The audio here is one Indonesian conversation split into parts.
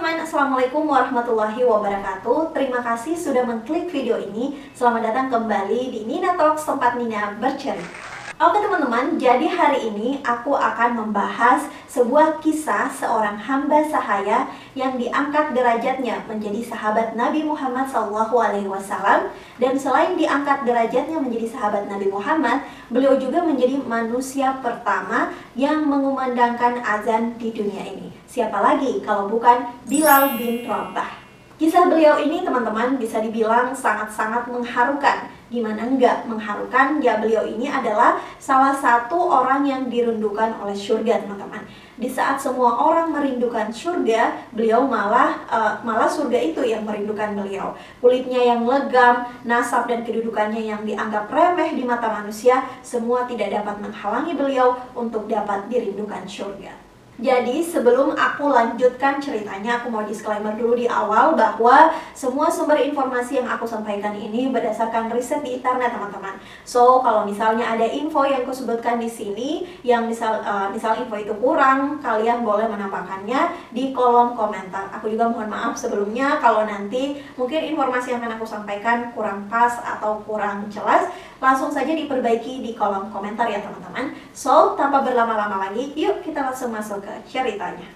teman-teman, Assalamualaikum warahmatullahi wabarakatuh. Terima kasih sudah mengklik video ini. Selamat datang kembali di Nina Talks, tempat Nina bercerita. Oke teman-teman, jadi hari ini aku akan membahas sebuah kisah seorang hamba sahaya yang diangkat derajatnya menjadi sahabat Nabi Muhammad SAW. Dan selain diangkat derajatnya menjadi sahabat Nabi Muhammad, beliau juga menjadi manusia pertama yang mengumandangkan azan di dunia ini. Siapa lagi kalau bukan Bilal bin Rabah. Kisah beliau ini teman-teman bisa dibilang sangat-sangat mengharukan. Gimana enggak mengharukan? Ya, beliau ini adalah salah satu orang yang dirindukan oleh surga teman-teman. Di saat semua orang merindukan surga, beliau malah surga itu yang merindukan beliau. Kulitnya yang legam, nasab dan kedudukannya yang dianggap remeh di mata manusia, semua tidak dapat menghalangi beliau untuk dapat dirindukan surga. Jadi sebelum aku lanjutkan ceritanya, aku mau disclaimer dulu di awal bahwa semua sumber informasi yang aku sampaikan ini berdasarkan riset di internet teman-teman. So kalau misalnya ada info yang aku sebutkan di sini, yang misal info itu kurang, kalian boleh menambahkannya di kolom komentar. Aku juga mohon maaf sebelumnya kalau nanti mungkin informasi yang akan aku sampaikan kurang pas atau kurang jelas. Langsung saja diperbaiki di kolom komentar ya teman-teman. So, tanpa berlama-lama lagi, yuk kita langsung masuk ke ceritanya.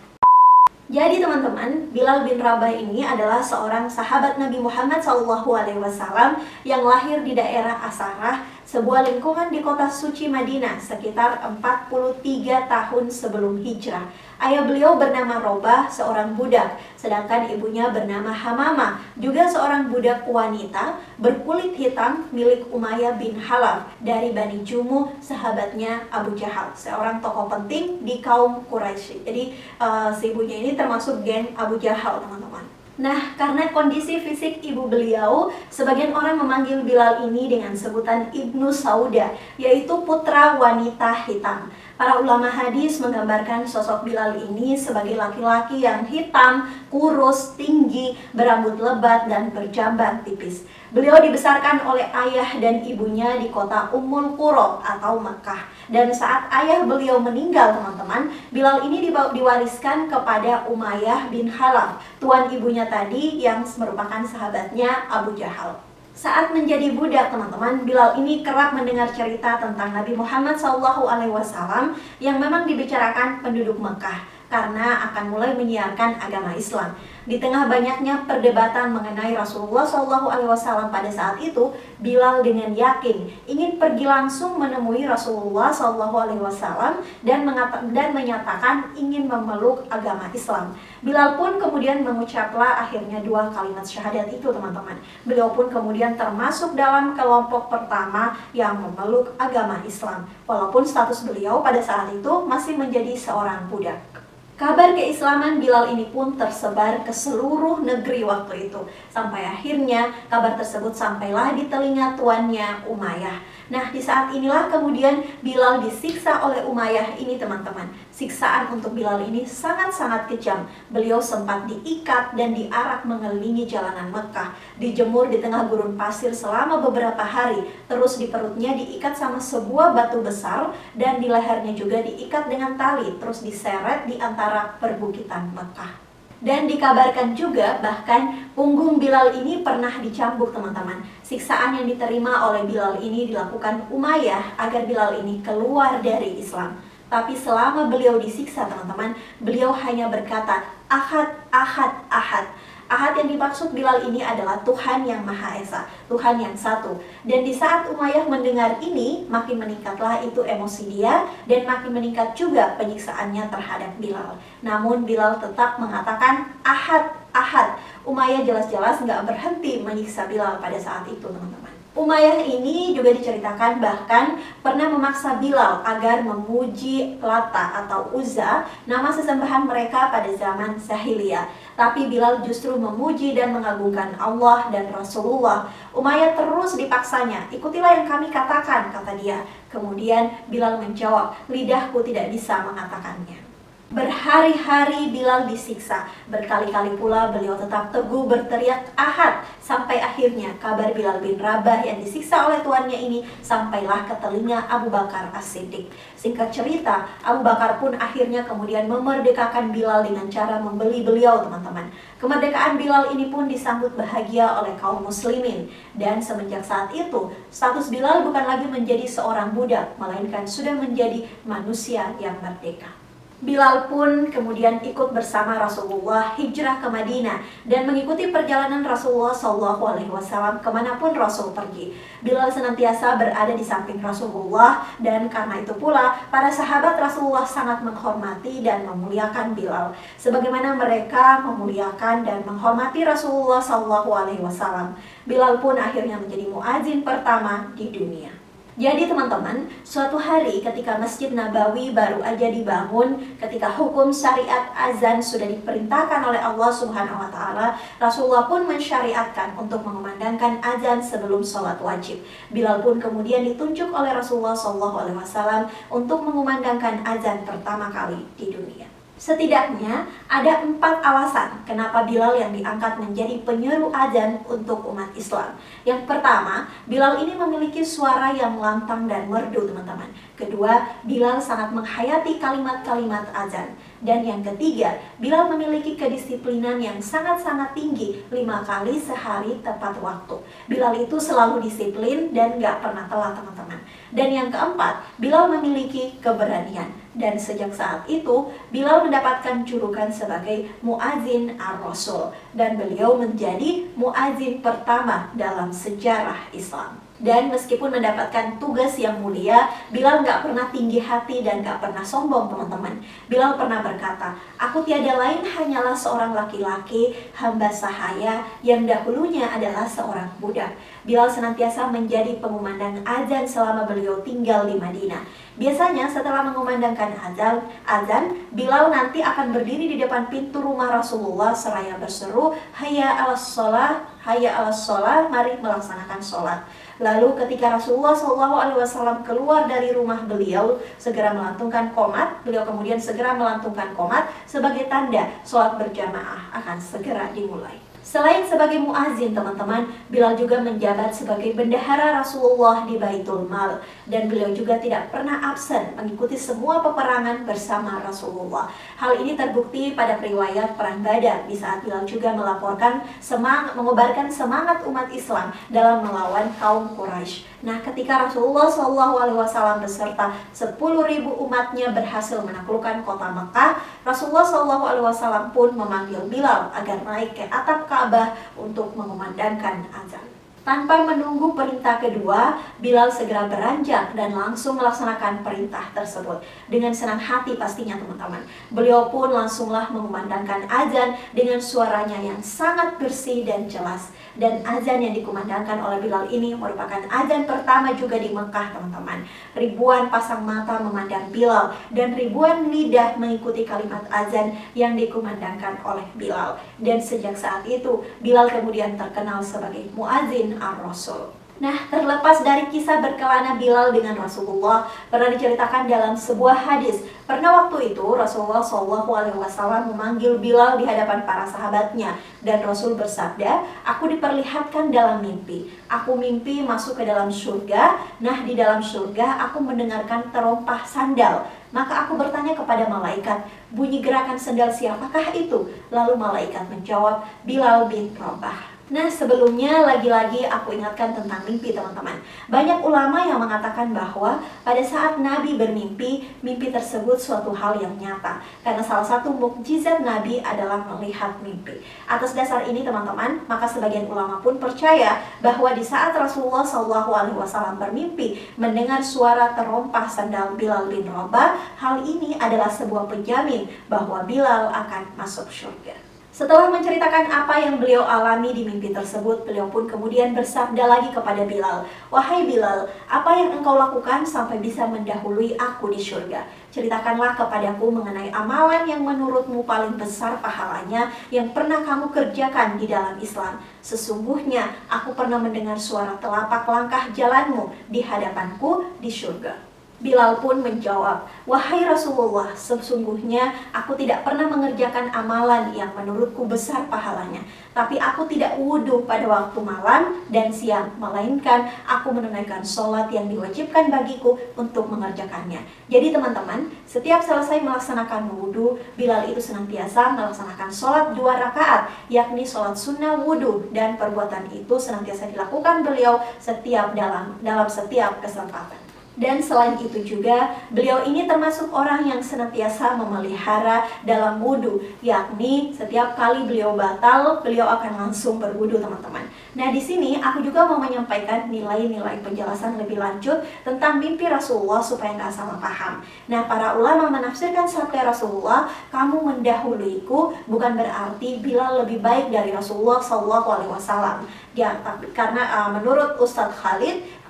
Jadi teman-teman, Bilal bin Rabah ini adalah seorang sahabat Nabi Muhammad SAW yang lahir di daerah Asarah, sebuah lingkungan di kota suci Madinah sekitar 43 tahun sebelum hijrah. Ayah beliau bernama Robah, seorang budak, sedangkan ibunya bernama Hamamah, juga seorang budak wanita berkulit hitam milik Umayyah bin Khalaf dari Bani Jumuh, sahabatnya Abu Jahal, seorang tokoh penting di kaum Quraisy. Jadi si ibunya ini termasuk geng Abu Jahal, teman-teman. Nah, karena kondisi fisik ibu beliau, sebagian orang memanggil Bilal ini dengan sebutan Ibnu Sauda, yaitu putra wanita hitam. Para ulama hadis menggambarkan sosok Bilal ini sebagai laki-laki yang hitam, kurus, tinggi, berambut lebat, dan berjambang tipis. Beliau dibesarkan oleh ayah dan ibunya di kota Ummul Qura atau Mekah. Dan saat ayah beliau meninggal teman-teman, Bilal ini diwariskan kepada Umayyah bin Khalaf, tuan ibunya tadi yang merupakan sahabatnya Abu Jahal. Saat menjadi budak teman-teman, Bilal ini kerap mendengar cerita tentang Nabi Muhammad SAW yang memang dibicarakan penduduk Mekah karena akan mulai menyiarkan agama Islam. Di tengah banyaknya perdebatan mengenai Rasulullah SAW pada saat itu, Bilal dengan yakin ingin pergi langsung menemui Rasulullah SAW dan menyatakan ingin memeluk agama Islam. Bilal pun kemudian mengucaplah akhirnya 2 kalimat syahadat itu teman-teman. Beliau pun kemudian termasuk dalam kelompok pertama yang memeluk agama Islam. Walaupun status beliau pada saat itu masih menjadi seorang budak. Kabar keislaman Bilal ini pun tersebar ke seluruh negeri waktu itu. Sampai akhirnya kabar tersebut sampailah di telinga tuannya Umayyah. Nah, di saat inilah kemudian Bilal disiksa oleh Umayyah ini teman-teman. Siksaan untuk Bilal ini sangat-sangat kejam. Beliau sempat diikat dan diarak mengelilingi jalanan Mekah, dijemur di tengah gurun pasir selama beberapa hari. Terus di perutnya diikat sama sebuah batu besar dan di lehernya juga diikat dengan tali, terus diseret di antara perbukitan Mekah. Dan dikabarkan juga bahkan punggung Bilal ini pernah dicambuk teman-teman. Siksaan yang diterima oleh Bilal ini dilakukan Umayyah agar Bilal ini keluar dari Islam. Tapi selama beliau disiksa teman-teman, beliau hanya berkata Ahad, Ahad, Ahad. Ahad yang dimaksud Bilal ini adalah Tuhan yang Maha Esa, Tuhan yang satu. Dan di saat Umayyah mendengar ini, makin meningkatlah itu emosi dia dan makin meningkat juga penyiksaannya terhadap Bilal. Namun Bilal tetap mengatakan Ahad, Ahad. Umayyah jelas-jelas nggak berhenti menyiksa Bilal pada saat itu teman-teman. Umayyah ini juga diceritakan bahkan pernah memaksa Bilal agar memuji Lata atau Uzza, nama sesembahan mereka pada zaman Jahiliyah. Tapi Bilal justru memuji dan mengagungkan Allah dan Rasulullah. Umayyah terus dipaksanya, ikutilah yang kami katakan, kata dia. Kemudian Bilal menjawab, lidahku tidak bisa mengatakannya. Berhari-hari Bilal disiksa. Berkali-kali pula beliau tetap teguh berteriak ahad, sampai akhirnya kabar Bilal bin Rabah yang disiksa oleh tuannya ini sampailah ke telinga Abu Bakar As-Siddiq. Singkat cerita, Abu Bakar pun akhirnya kemudian memerdekakan Bilal dengan cara membeli beliau, teman-teman. Kemerdekaan Bilal ini pun disambut bahagia oleh kaum muslimin. Dan semenjak saat itu, status Bilal bukan lagi menjadi seorang budak, melainkan sudah menjadi manusia yang merdeka. Bilal pun kemudian ikut bersama Rasulullah hijrah ke Madinah dan mengikuti perjalanan Rasulullah SAW kemanapun Rasul pergi. Bilal senantiasa berada di samping Rasulullah, dan karena itu pula para sahabat Rasulullah sangat menghormati dan memuliakan Bilal, sebagaimana mereka memuliakan dan menghormati Rasulullah SAW. Bilal pun akhirnya menjadi muadzin pertama di dunia. Jadi teman-teman, suatu hari ketika Masjid Nabawi baru aja dibangun, ketika hukum syariat azan sudah diperintahkan oleh Allah Subhanahu wa taala, Rasulullah pun mensyariatkan untuk mengumandangkan azan sebelum sholat wajib. Bilal pun kemudian ditunjuk oleh Rasulullah SAW untuk mengumandangkan azan pertama kali di dunia. Setidaknya ada 4 alasan kenapa Bilal yang diangkat menjadi penyeru azan untuk umat Islam. Yang pertama, Bilal ini memiliki suara yang lantang dan merdu, teman-teman. Kedua, Bilal sangat menghayati kalimat-kalimat azan. Dan yang ketiga, Bilal memiliki kedisiplinan yang sangat-sangat tinggi, 5 kali sehari tepat waktu. Bilal itu selalu disiplin dan gak pernah telat, teman-teman. Dan yang keempat, Bilal memiliki keberanian. Dan sejak saat itu, Bilal mendapatkan julukan sebagai Muadzin Ar-Rasul. Dan beliau menjadi muadzin pertama dalam sejarah Islam. Dan meskipun mendapatkan tugas yang mulia, Bilal gak pernah tinggi hati dan gak pernah sombong, teman-teman. Bilal pernah berkata, "Aku tiada lain hanyalah seorang laki-laki, hamba sahaya yang dahulunya adalah seorang budak." Bilal senantiasa menjadi pengumandang azan selama beliau tinggal di Madinah. Biasanya setelah mengumandangkan azan, Bilal nanti akan berdiri di depan pintu rumah Rasulullah seraya berseru, "Hayya 'alas shalah, hayya 'alas shalah, mari melaksanakan sholat." Lalu ketika Rasulullah SAW keluar dari rumah beliau, segera melantungkan qomat. Beliau kemudian segera melantungkan qomat sebagai tanda sholat berjamaah akan segera dimulai. Selain sebagai muazin, teman-teman, Bilal juga menjabat sebagai bendahara Rasulullah di Baitul Mal. Dan beliau juga tidak pernah absen mengikuti semua peperangan bersama Rasulullah. Hal ini terbukti pada riwayat Perang Badar, di saat Bilal juga melaporkan mengobarkan semangat umat Islam dalam melawan kaum Quraisy. Nah, ketika Rasulullah SAW beserta 10.000 umatnya berhasil menaklukkan kota Mekah, Rasulullah SAW pun memanggil Bilal agar naik ke atap Ka'bah untuk mengumandangkan azan. Tanpa menunggu perintah kedua, Bilal segera beranjak dan langsung melaksanakan perintah tersebut. Dengan senang hati pastinya, teman-teman. Beliau pun langsunglah mengumandangkan azan dengan suaranya yang sangat bersih dan jelas. Dan azan yang dikumandangkan oleh Bilal ini merupakan azan pertama juga di Mekah, teman-teman. Ribuan pasang mata memandang Bilal dan ribuan lidah mengikuti kalimat azan yang dikumandangkan oleh Bilal. Dan sejak saat itu, Bilal kemudian terkenal sebagai muadzin Ar-Rasul. Nah, terlepas dari kisah berkelana Bilal dengan Rasulullah, pernah diceritakan dalam sebuah hadis. Pernah waktu itu Rasulullah SAW memanggil Bilal di hadapan para sahabatnya, dan Rasul bersabda, "Aku diperlihatkan dalam mimpi. Aku mimpi masuk ke dalam surga. Nah, di dalam surga aku mendengarkan terompah sandal. Maka aku bertanya kepada malaikat, bunyi gerakan sandal siapakah itu?" Lalu malaikat menjawab, "Bilal bin Rabah." Nah, sebelumnya lagi-lagi aku ingatkan tentang mimpi, teman-teman. Banyak ulama yang mengatakan bahwa pada saat Nabi bermimpi, mimpi tersebut suatu hal yang nyata. Karena salah satu mukjizat Nabi adalah melihat mimpi. Atas dasar ini, teman-teman, maka sebagian ulama pun percaya bahwa di saat Rasulullah SAW bermimpi mendengar suara terompah sandal Bilal bin Rabah, hal ini adalah sebuah penjamin bahwa Bilal akan masuk surga. Setelah menceritakan apa yang beliau alami di mimpi tersebut, beliau pun kemudian bersabda lagi kepada Bilal, "Wahai Bilal, apa yang engkau lakukan sampai bisa mendahului aku di surga? Ceritakanlah kepadaku mengenai amalan yang menurutmu paling besar pahalanya yang pernah kamu kerjakan di dalam Islam. Sesungguhnya aku pernah mendengar suara telapak langkah jalanmu di hadapanku di surga." Bilal pun menjawab, "Wahai Rasulullah, sesungguhnya aku tidak pernah mengerjakan amalan yang menurutku besar pahalanya. Tapi aku tidak wudhu pada waktu malam dan siang, melainkan aku menunaikan sholat yang diwajibkan bagiku untuk mengerjakannya." Jadi teman-teman, setiap selesai melaksanakan wudhu, Bilal itu senantiasa melaksanakan sholat 2 rakaat, yakni sholat sunnah wudhu, dan perbuatan itu senantiasa dilakukan beliau dalam setiap kesempatan. Dan selain itu juga, beliau ini termasuk orang yang senantiasa memelihara dalam wudhu, yakni setiap kali beliau batal, beliau akan langsung berwudhu, teman-teman. Nah, di sini aku juga mau menyampaikan nilai-nilai penjelasan lebih lanjut tentang mimpi Rasulullah supaya nggak salah paham. Nah, para ulama menafsirkan sabda Rasulullah, "Kamu mendahuluiku," bukan berarti Bilal lebih baik dari Rasulullah SAW. Ya, tapi karena menurut Ustadz Khalid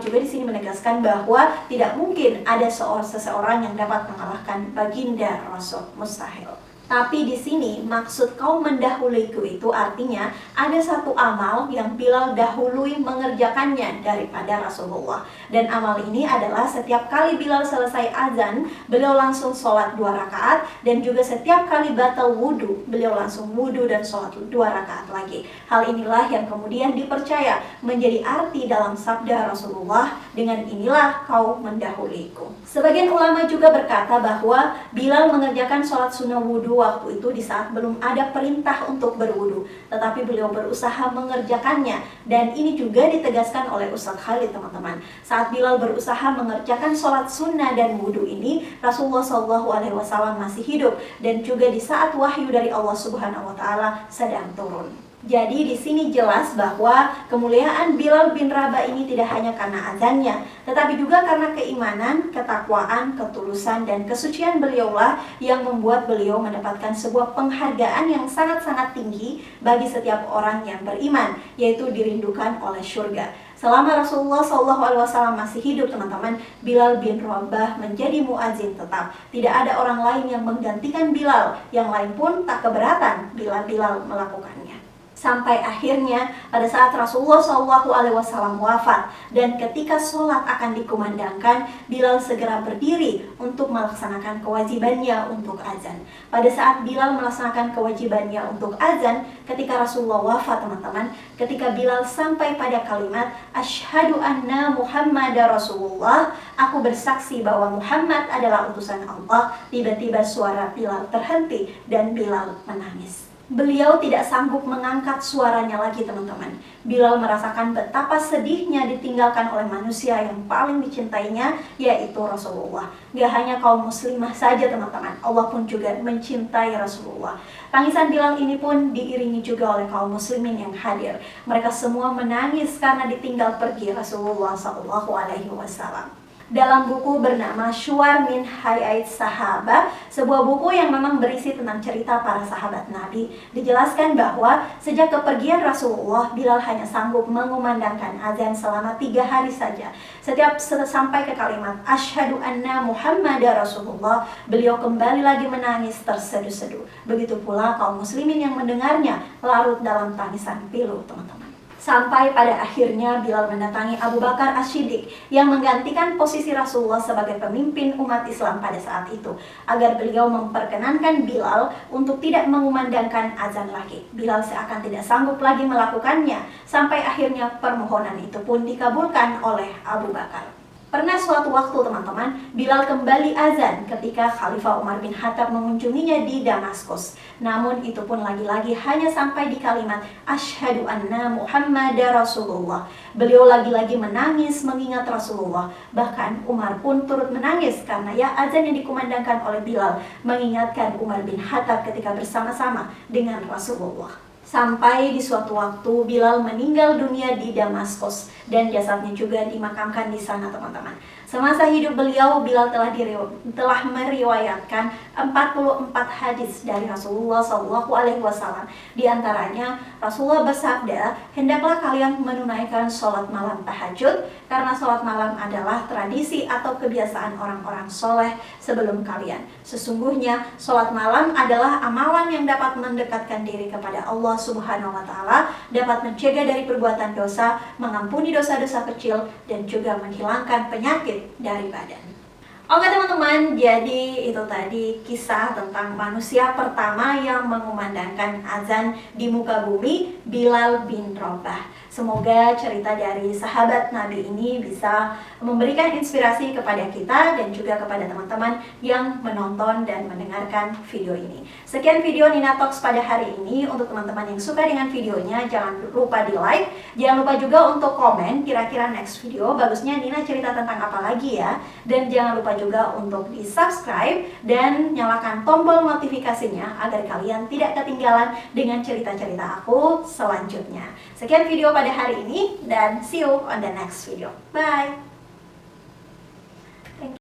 juga di sini menegaskan bahwa tidak mungkin ada seseorang yang dapat mengalahkan baginda Rasul, mustahil. Tapi di sini maksud "kau mendahuluiku" itu artinya ada satu amal yang Bilal dahului mengerjakannya daripada Rasulullah. Dan amal ini adalah setiap kali Bilal selesai azan, beliau langsung sholat 2 rakaat, dan juga setiap kali batal wudhu, beliau langsung wudhu dan sholat 2 rakaat lagi. Hal inilah yang kemudian dipercaya menjadi arti dalam sabda Rasulullah, "Dengan inilah kau mendahuliku." Sebagian ulama juga berkata bahwa Bilal mengerjakan sholat sunnah wudhu waktu itu di saat belum ada perintah untuk berwudhu, tetapi beliau berusaha mengerjakannya. Dan ini juga ditegaskan oleh Ustadz Khalid, teman-teman. Saat Bilal berusaha mengerjakan sholat sunnah dan wudhu ini, Rasulullah SAW masih hidup, dan juga di saat wahyu dari Allah Subhanahu wa Ta'ala sedang turun. Jadi di sini jelas bahwa kemuliaan Bilal bin Rabah ini tidak hanya karena azannya, tetapi juga karena keimanan, ketakwaan, ketulusan, dan kesucian beliaulah yang membuat beliau mendapatkan sebuah penghargaan yang sangat-sangat tinggi bagi setiap orang yang beriman, yaitu dirindukan oleh surga. Selama Rasulullah SAW masih hidup, teman-teman, Bilal bin Rabah menjadi muazin tetap. Tidak ada orang lain yang menggantikan Bilal, yang lain pun tak keberatan bila Bilal melakukannya. Sampai akhirnya pada saat Rasulullah SAW wafat dan ketika sholat akan dikumandangkan, Bilal segera berdiri untuk melaksanakan kewajibannya untuk azan. Pada saat Bilal melaksanakan kewajibannya untuk azan, ketika Rasulullah wafat, teman-teman, ketika Bilal sampai pada kalimat "Asyhadu anna Muhammadar Rasulullah", aku bersaksi bahwa Muhammad adalah utusan Allah, tiba-tiba suara Bilal terhenti dan Bilal menangis. Beliau tidak sanggup mengangkat suaranya lagi, teman-teman. Bilal merasakan betapa sedihnya ditinggalkan oleh manusia yang paling dicintainya, yaitu Rasulullah. Gak hanya kaum muslimah saja, teman-teman, Allah pun juga mencintai Rasulullah. Tangisan Bilal ini pun diiringi juga oleh kaum muslimin yang hadir. Mereka semua menangis karena ditinggal pergi Rasulullah SAW. Dalam buku bernama Syuar min Hayat Sahabah, sebuah buku yang memang berisi tentang cerita para sahabat Nabi, dijelaskan bahwa sejak kepergian Rasulullah, Bilal hanya sanggup mengumandangkan azan selama 3 hari saja. Setiap sampai ke kalimat "Asyhadu anna Muhammadar Rasulullah", beliau kembali lagi menangis terseduh-seduh. Begitu pula kaum muslimin yang mendengarnya larut dalam tangisan pilu, teman-teman. Sampai pada akhirnya Bilal mendatangi Abu Bakar As-Siddiq yang menggantikan posisi Rasulullah sebagai pemimpin umat Islam pada saat itu, agar beliau memperkenankan Bilal untuk tidak mengumandangkan azan lagi. Bilal seakan tidak sanggup lagi melakukannya, sampai akhirnya permohonan itu pun dikabulkan oleh Abu Bakar. Pernah suatu waktu, teman-teman, Bilal kembali azan ketika Khalifah Umar bin Khattab mengunjunginya di Damaskus. Namun itu pun lagi-lagi hanya sampai di kalimat "Asyhadu anna Muhammadar Rasulullah". Beliau lagi-lagi menangis mengingat Rasulullah. Bahkan Umar pun turut menangis karena azan yang dikumandangkan oleh Bilal mengingatkan Umar bin Khattab ketika bersama-sama dengan Rasulullah. Sampai di suatu waktu Bilal meninggal dunia di Damaskus dan jasadnya juga dimakamkan di sana, teman-teman. Semasa hidup beliau, Bilal telah meriwayatkan 44 hadis dari Rasulullah SAW. Di antaranya Rasulullah bersabda, "Hendaklah kalian menunaikan sholat malam tahajud, karena sholat malam adalah tradisi atau kebiasaan orang-orang soleh sebelum kalian. Sesungguhnya sholat malam adalah amalan yang dapat mendekatkan diri kepada Allah Subhanahu wa Ta'ala, dapat mencegah dari perbuatan dosa, mengampuni dosa-dosa kecil, dan juga menghilangkan penyakit dari badan." Oke teman-teman, jadi itu tadi kisah tentang manusia pertama yang mengumandangkan azan di muka bumi, Bilal bin Rabah. Semoga cerita dari sahabat Nabi ini bisa memberikan inspirasi kepada kita dan juga kepada teman-teman yang menonton dan mendengarkan video ini. Sekian video Nina Talks pada hari ini. Untuk teman-teman yang suka dengan videonya, jangan lupa di like. Jangan lupa juga untuk komen kira-kira next video bagusnya Nina cerita tentang apa lagi ya. Dan jangan lupa juga untuk di subscribe dan nyalakan tombol notifikasinya agar kalian tidak ketinggalan dengan cerita-cerita aku selanjutnya. Sekian video pada hari ini dan see you on the next video. Bye!